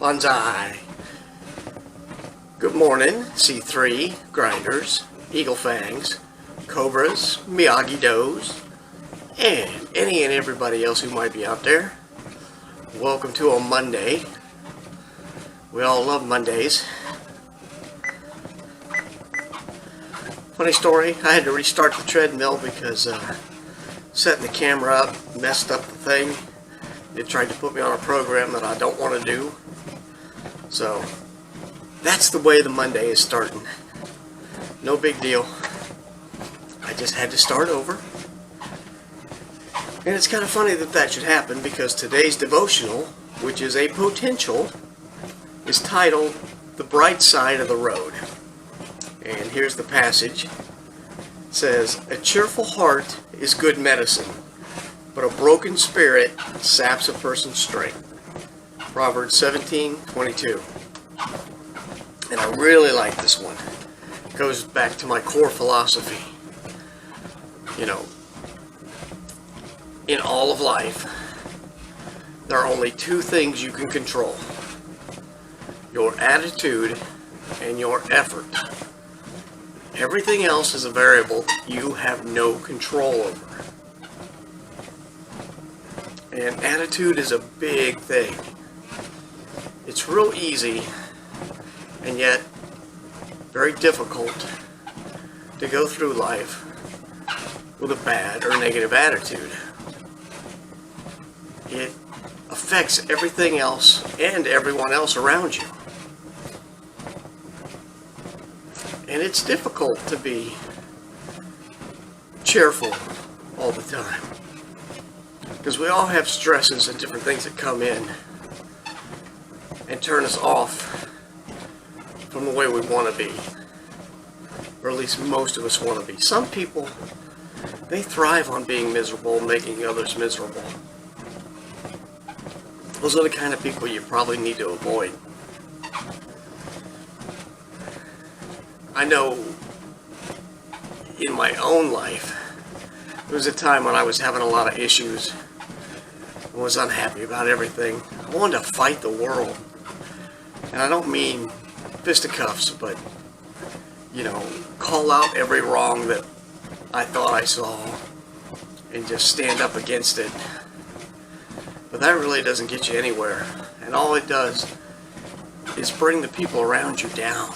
Bonsai. Good morning, C3, grinders, eagle fangs, cobras, Miyagi-Dos, and any and everybody else who might be out there. Welcome to a Monday. We all love Mondays. Funny story, I had to restart the treadmill because setting the camera up messed up the thing. It tried to put me on a program that I don't want to do. So that's the way the Monday is starting. No big deal. I just had to start over. And it's kind of funny that that should happen because today's devotional, which is a potential, is titled The Bright Side of the Road. And here's the passage. It says, "A cheerful heart is good medicine, but a broken spirit saps a person's strength." Proverbs 17:22. And I really like this one. It goes back to my core philosophy. You know, in all of life, there are only two things you can control: your attitude and your effort. Everything else is a variable you have no control over. And attitude is a big thing. It's real easy and yet very difficult to go through life with a bad or negative attitude. It affects everything else and everyone else around you. And it's difficult to be cheerful all the time, because we all have stresses and different things that come in and turn us off from the way we want to be, or at least most of us want to be. Some people, they thrive on being miserable, making others miserable. Those are the kind of people you probably need to avoid. I know in my own life, there was a time when I was having a lot of issues and was unhappy about everything. I wanted to fight the world. And I don't mean fisticuffs, but, you know, call out every wrong that I thought I saw and just stand up against it. But that really doesn't get you anywhere. And all it does is bring the people around you down.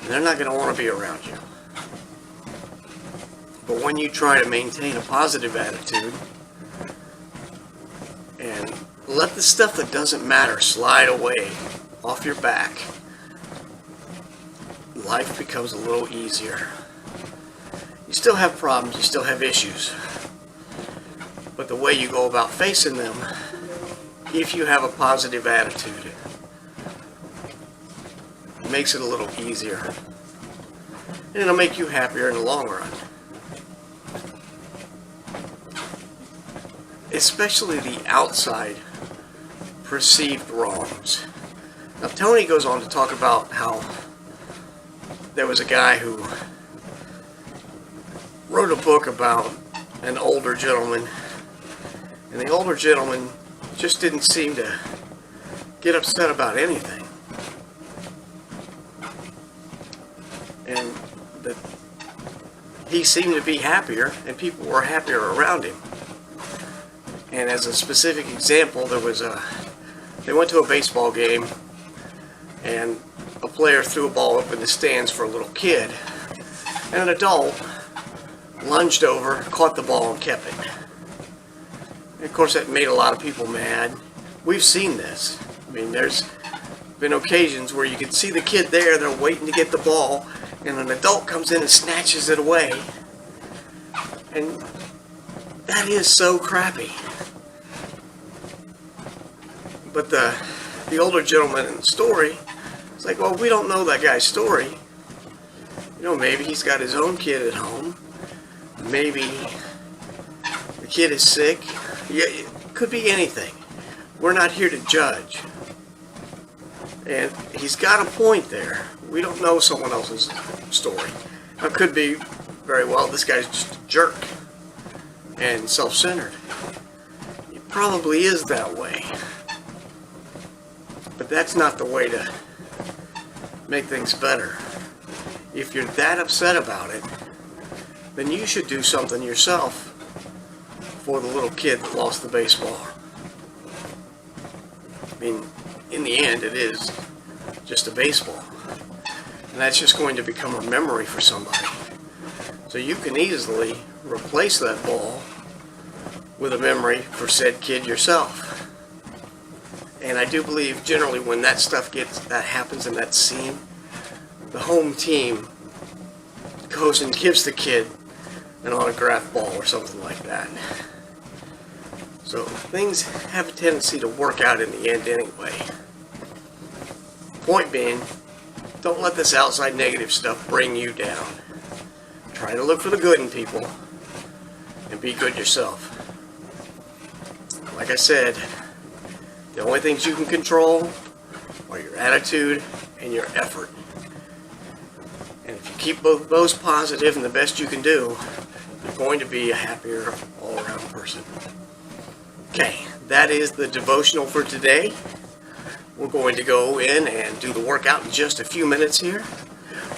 And they're not going to want to be around you. But when you try to maintain a positive attitude and let the stuff that doesn't matter slide away off your back, life becomes a little easier. You still have problems, you still have issues, but the way you go about facing them, if you have a positive attitude, it makes it a little easier, and it'll make you happier in the long run. Especially the outside perceived wrongs. Now, Tony goes on to talk about how there was a guy who wrote a book about an older gentleman, and the older gentleman just didn't seem to get upset about anything. And that he seemed to be happier, and people were happier around him. And as a specific example, they went to a baseball game, and a player threw a ball up in the stands for a little kid, and an adult lunged over, caught the ball, and kept it. And of course, that made a lot of people mad. We've seen this. I mean, there's been occasions where you can see the kid there, they're waiting to get the ball, and an adult comes in and snatches it away. And that is so crappy. But the older gentleman in the story, it's like, well, we don't know that guy's story. You know, maybe he's got his own kid at home. Maybe the kid is sick. Yeah, it could be anything. We're not here to judge. And he's got a point there. We don't know someone else's story. Now, it could be very well this guy's just a jerk and self-centered. It probably is that way. But that's not the way to make things better. If you're that upset about it, then you should do something yourself for the little kid that lost the baseball. I mean, in the end, it is just a baseball. And that's just going to become a memory for somebody. So you can easily replace that ball with a memory for said kid yourself. And I do believe generally when that happens in that scene, the home team goes and gives the kid an autographed ball or something like that. So things have a tendency to work out in the end anyway. Point being, don't let this outside negative stuff bring you down. Try to look for the good in people and be good yourself. Like I said, the only things you can control are your attitude and your effort. And if you keep both those positive and the best you can do, you're going to be a happier all-around person. Okay, that is the devotional for today. We're going to go in and do the workout in just a few minutes here.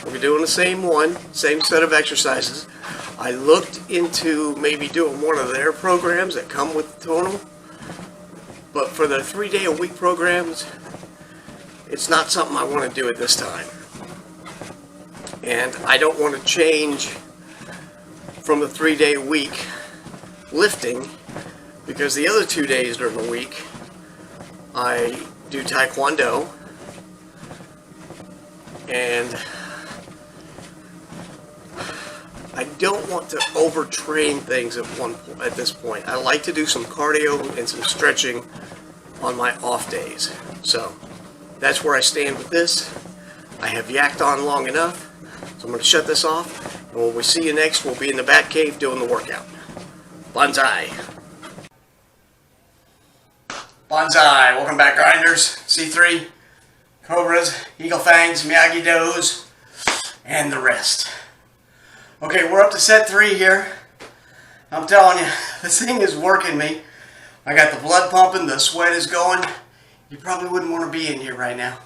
We're doing the same set of exercises. I looked into maybe doing one of their programs that come with Tonal, but for the 3-day-a-week programs, it's not something I want to do at this time. And I don't want to change from the 3-day-a-week lifting, because the other 2 days during the week, I do Taekwondo, and I don't want to overtrain things at this point. I like to do some cardio and some stretching on my off days. So that's where I stand with this. I have yacked on long enough, so I'm going to shut this off. And when we see you next, we'll be in the Bat Cave doing the workout. Bonsai. Bonsai. Welcome back, grinders. C3, Cobras, Eagle Fangs, Miyagi-Dos, and the rest. Okay, we're up to set 3 here. I'm telling you, this thing is working me. I got the blood pumping, the sweat is going. You probably wouldn't want to be in here right now.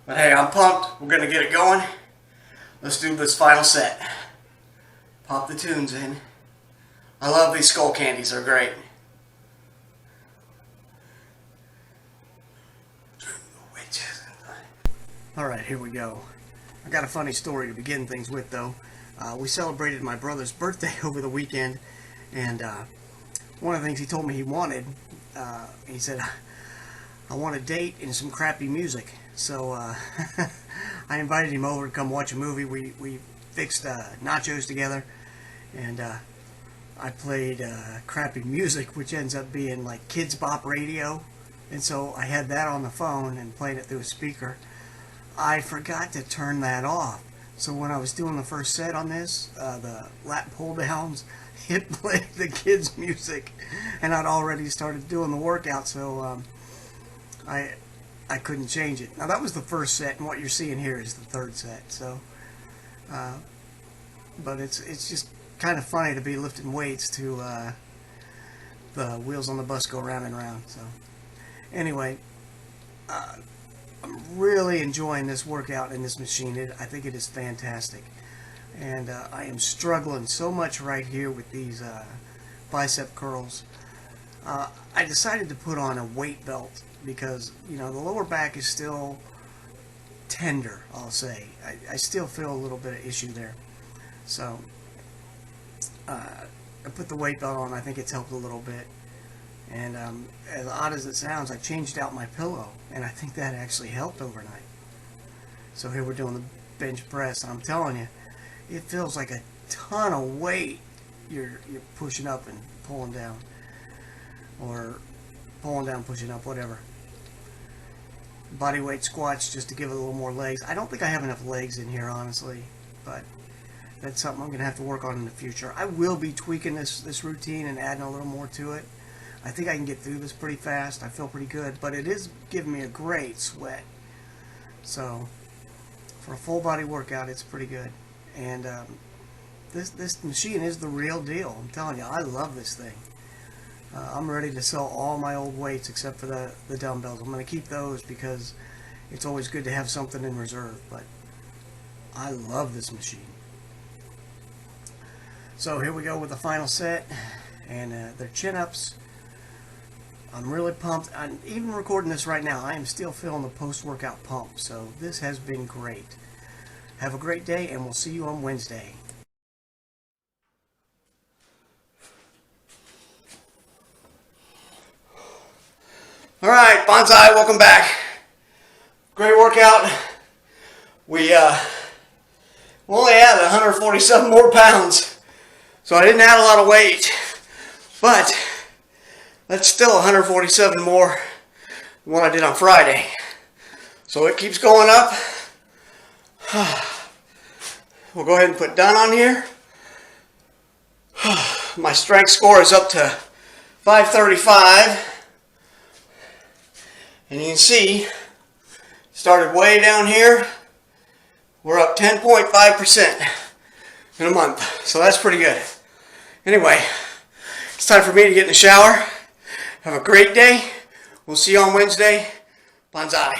But hey, I'm pumped. We're going to get it going. Let's do this final set. Pop the tunes in. I love these skull candies. They're great. Alright, here we go. I got a funny story to begin things with, though. We celebrated my brother's birthday over the weekend, and one of the things he told me he wanted, he said, I want a date and some crappy music. So I invited him over to come watch a movie. We fixed nachos together, and I played crappy music, which ends up being like Kids Bop radio, and so I had that on the phone and played it through a speaker. I forgot to turn that off. So when I was doing the first set on this, the lat pull downs, it played the kids' music, and I'd already started doing the workout, so I couldn't change it. Now that was the first set, and what you're seeing here is the third set. So, but it's just kind of funny to be lifting weights to the wheels on the bus go round and round. So, anyway. I'm really enjoying this workout in this machine. I think it is fantastic. And I am struggling so much right here with these bicep curls. I decided to put on a weight belt because, you know, the lower back is still tender, I'll say. I still feel a little bit of issue there. So I put the weight belt on. I think it's helped a little bit. And as odd as it sounds, I changed out my pillow, and I think that actually helped overnight. So here we're doing the bench press, and I'm telling you, it feels like a ton of weight you're pushing up and pulling down, or pulling down, pushing up, whatever. Body weight squats just to give it a little more legs. I don't think I have enough legs in here, honestly, but that's something I'm going to have to work on in the future. I will be tweaking this routine and adding a little more to it. I think I can get through this pretty fast. I feel pretty good, but it is giving me a great sweat. So for a full body workout, it's pretty good. And this machine is the real deal. I'm telling you, I love this thing. I'm ready to sell all my old weights except for the dumbbells. I'm going to keep those because it's always good to have something in reserve, but I love this machine. So here we go with the final set, and they're chin-ups. I'm really pumped. I'm even recording this right now. I am still feeling the post-workout pump, so this has been great. Have a great day, and we'll see you on Wednesday. All right, Bonsai, welcome back. Great workout. We only had 147 more pounds, so I didn't add a lot of weight, but that's still 147 more than what I did on Friday. So it keeps going up. We'll go ahead and put done on here. My strength score is up to 535. And you can see, started way down here. We're up 10.5% in a month. So that's pretty good. Anyway, it's time for me to get in the shower. Have a great day. We'll see you on Wednesday. Bonsai.